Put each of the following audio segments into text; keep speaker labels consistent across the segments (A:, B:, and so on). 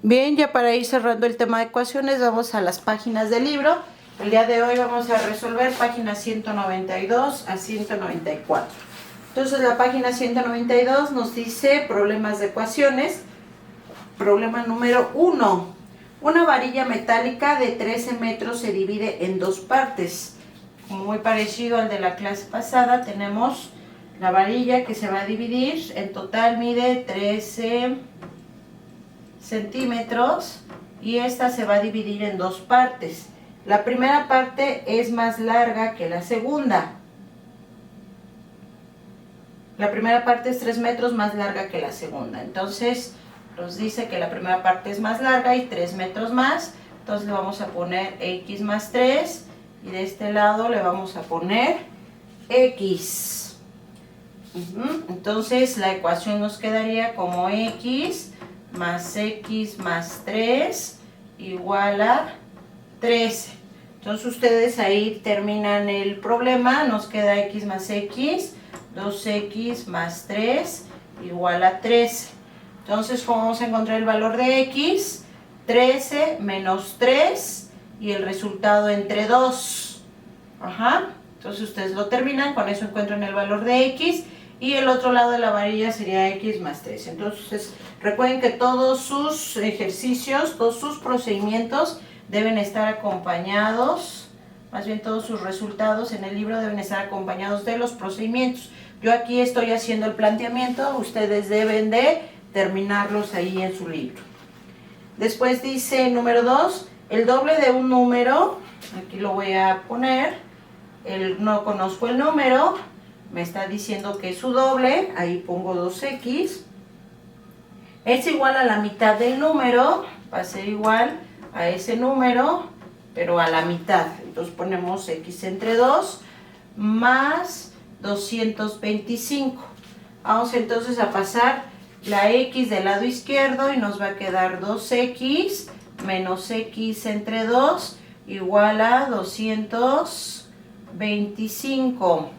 A: Bien, ya para ir cerrando el tema de ecuaciones, vamos a las páginas del libro. El día de hoy vamos a resolver páginas 192 a 194. Entonces la página 192 nos dice problemas de ecuaciones. Problema número 1. Una varilla metálica de 13 metros se divide en dos partes. Muy parecido al de la clase pasada, tenemos la varilla que se va a dividir. En total mide 13 centímetros y esta se va a dividir en dos partes. La primera parte es más larga que la segunda. La primera parte es 3 metros más larga que la segunda. Entonces nos dice que la primera parte es más larga y 3 metros más. Entonces le vamos a poner x más 3 y de este lado le vamos a poner x. Entonces la ecuación nos quedaría como x más 3 igual a 13. Entonces ustedes ahí terminan el problema. Nos queda x más x, 2x más 3 igual a 13. Entonces, ¿cómo vamos a encontrar el valor de x? 13 menos 3 y el resultado entre 2. Entonces ustedes lo terminan, con eso encuentran el valor de x. Y el otro lado de la varilla sería x más 3. Entonces, recuerden que todos sus ejercicios, todos sus procedimientos deben estar acompañados, más bien todos sus resultados en el libro deben estar acompañados de los procedimientos. Yo aquí estoy haciendo el planteamiento, ustedes deben de terminarlos ahí en su libro. Después dice número 2, el doble de un número, aquí lo voy a poner, no conozco el número, me está diciendo que es su doble, ahí pongo 2x, es igual a la mitad del número, va a ser igual a ese número, pero a la mitad. Entonces ponemos x entre 2 más 225. Vamos entonces a pasar la x del lado izquierdo y nos va a quedar 2x menos x entre 2 igual a 225.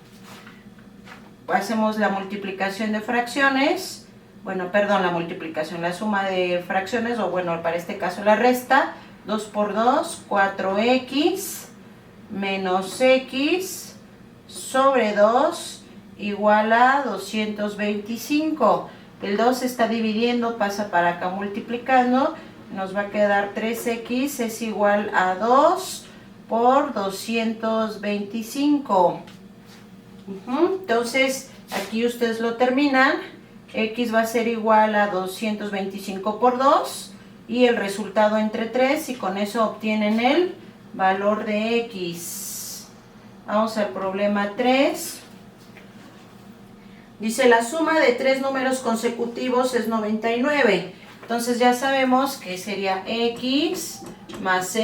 A: Hacemos la multiplicación de fracciones, la multiplicación, la suma de fracciones, o para este caso la resta, 2 por 2, 4x, menos x, sobre 2, igual a 225. El 2 se está dividiendo, pasa para acá multiplicando, nos va a quedar 3x es igual a 2 por 225. Entonces aquí ustedes lo terminan, x va a ser igual a 225 por 2 y el resultado entre 3 y con eso obtienen el valor de x. Vamos al problema 3. Dice la suma de tres números consecutivos es 99. Entonces ya sabemos que sería x más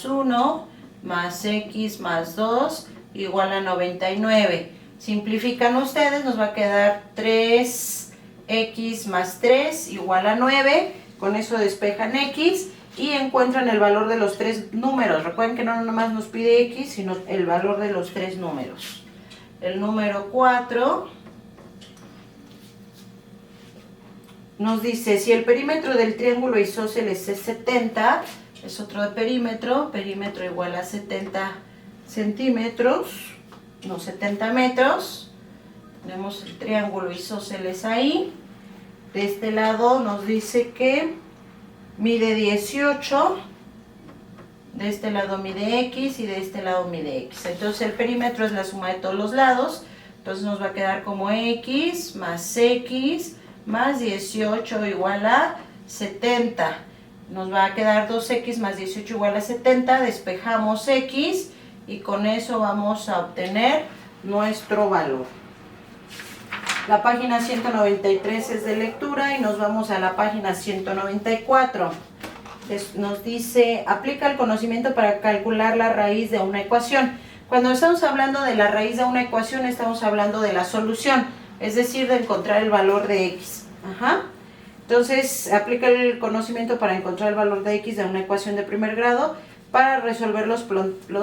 A: 1 más x más 2 igual a 99. Simplifican ustedes, nos va a quedar 3x más 3 igual a 9. Con eso despejan x y encuentran el valor de los tres números. Recuerden que no nomás nos pide x, sino el valor de los tres números. El número 4 nos dice, si el perímetro del triángulo isósceles es 70, es otro de perímetro igual a 70 centímetros, no 70 metros, tenemos el triángulo isósceles ahí, de este lado nos dice que mide 18, de este lado mide x y de este lado mide x, entonces el perímetro es la suma de todos los lados, entonces nos va a quedar como x más 18 igual a 70, nos va a quedar 2x más 18 igual a 70, despejamos x y con eso vamos a obtener nuestro valor. La página 193 es de lectura y nos vamos a la página 194. Nos dice, aplica el conocimiento para calcular la raíz de una ecuación. Cuando estamos hablando de la raíz de una ecuación, estamos hablando de la solución, es decir, de encontrar el valor de x. Entonces, aplica el conocimiento para encontrar el valor de x de una ecuación de primer grado para resolver los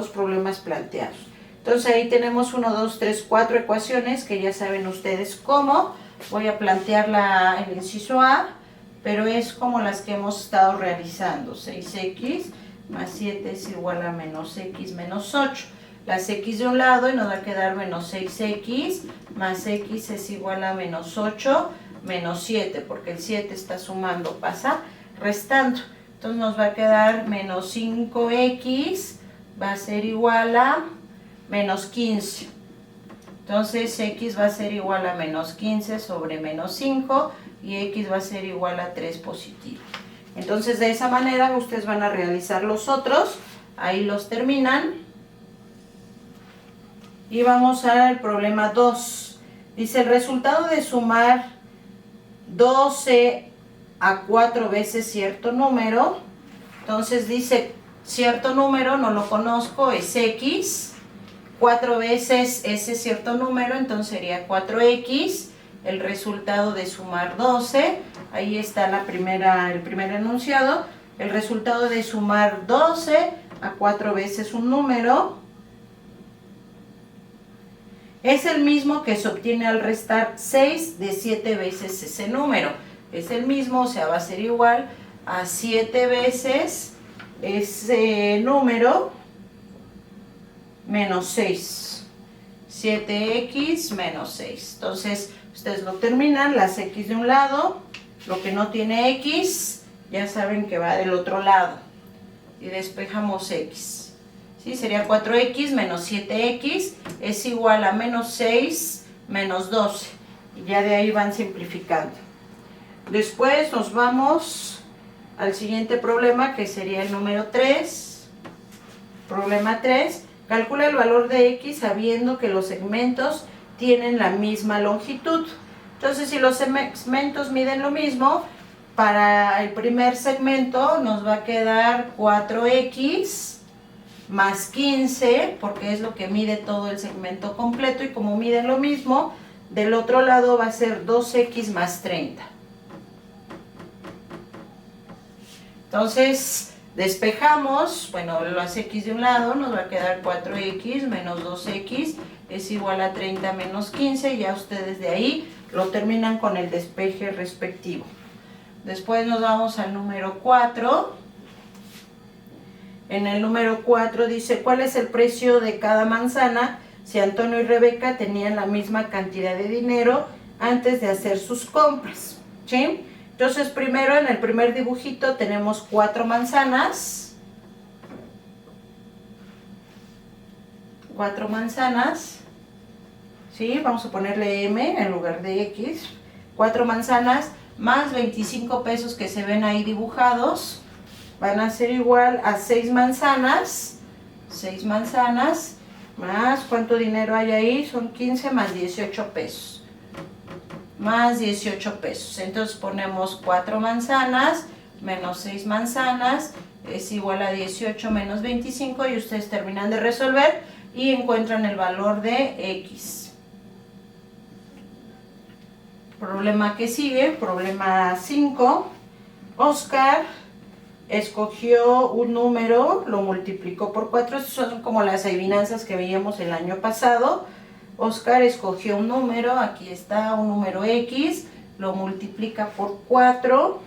A: problemas planteados. Entonces ahí tenemos 1, 2, 3, 4 ecuaciones que ya saben ustedes cómo. Voy a plantear el inciso A. pero es como las que hemos estado realizando. 6x más 7 es igual a menos x menos 8. Las x de un lado y nos va a quedar menos 6x más x es igual a menos 8 menos 7, porque el 7 está sumando, pasa restando. Entonces nos va a quedar menos 5x va a ser igual a menos 15. Entonces x va a ser igual a menos 15 sobre menos 5 y x va a ser igual a 3 positivo. Entonces de esa manera ustedes van a realizar los otros, ahí los terminan. Y vamos al problema 2. Dice el resultado de sumar 12 a 4 veces cierto número. Entonces dice cierto número, no lo conozco, es x. 4 veces ese cierto número, entonces sería 4x. El resultado de sumar 12, ahí está el primer enunciado. El resultado de sumar 12 a 4 veces un número es el mismo que se obtiene al restar 6 de 7 veces ese número. Es el mismo, o sea, va a ser igual a 7 veces ese número menos 6. 7x menos 6. Entonces, ustedes lo terminan, las x de un lado, lo que no tiene x, ya saben que va del otro lado. Y despejamos x. ¿Sí? Sería 4x menos 7x es igual a menos 6 menos 12. Y ya de ahí van simplificando. Después nos vamos al siguiente problema, que sería el número 3. Problema 3. Calcula el valor de x sabiendo que los segmentos tienen la misma longitud. Entonces, si los segmentos miden lo mismo, para el primer segmento nos va a quedar 4x más 15, porque es lo que mide todo el segmento completo, y como miden lo mismo, del otro lado va a ser 2x más 30. Entonces, despejamos, bueno, las x de un lado nos va a quedar 4x menos 2x es igual a 30 menos 15, y ya ustedes de ahí lo terminan con el despeje respectivo. Después nos vamos al número 4. En el número 4 dice, ¿cuál es el precio de cada manzana si Antonio y Rebeca tenían la misma cantidad de dinero antes de hacer sus compras? ¿Sí? Entonces, primero en el primer dibujito tenemos 4 manzanas. 4 manzanas. ¿Sí? Vamos a ponerle M en lugar de X. 4 manzanas más 25 pesos que se ven ahí dibujados. Van a ser igual a 6 manzanas. 6 manzanas más, ¿cuánto dinero hay ahí? Son 15 más 18 pesos. Más 18 pesos. Entonces ponemos 4 manzanas menos 6 manzanas es igual a 18 menos 25, y ustedes terminan de resolver y encuentran el valor de X. Problema que sigue, problema 5. Oscar escogió un número, lo multiplicó por 4. Estas son como las adivinanzas que veíamos el año pasado. Oscar escogió un número, aquí está un número X, lo multiplica por 4,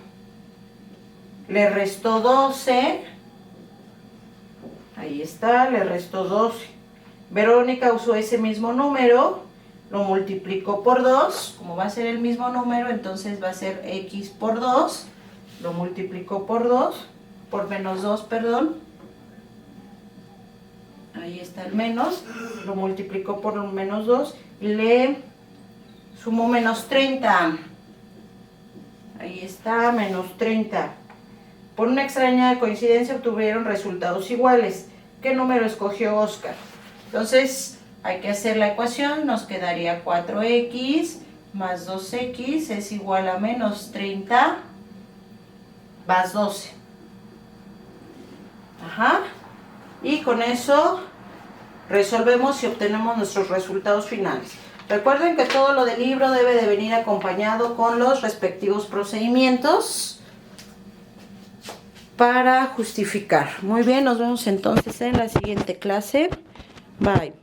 A: le restó 12, ahí está, le restó 12. Verónica usó ese mismo número, lo multiplicó por 2, como va a ser el mismo número, entonces va a ser X por 2, lo multiplicó por 2, por menos 2, perdón. Ahí está el menos, lo multiplicó por un menos 2 y le sumó menos 30. Ahí está, menos 30. Por una extraña coincidencia obtuvieron resultados iguales. ¿Qué número escogió Oscar? Entonces hay que hacer la ecuación, nos quedaría 4x más 2x es igual a menos 30 más 12. Ajá. Y con eso resolvemos y obtenemos nuestros resultados finales. Recuerden que todo lo del libro debe de venir acompañado con los respectivos procedimientos para justificar. Muy bien, nos vemos entonces en la siguiente clase. Bye.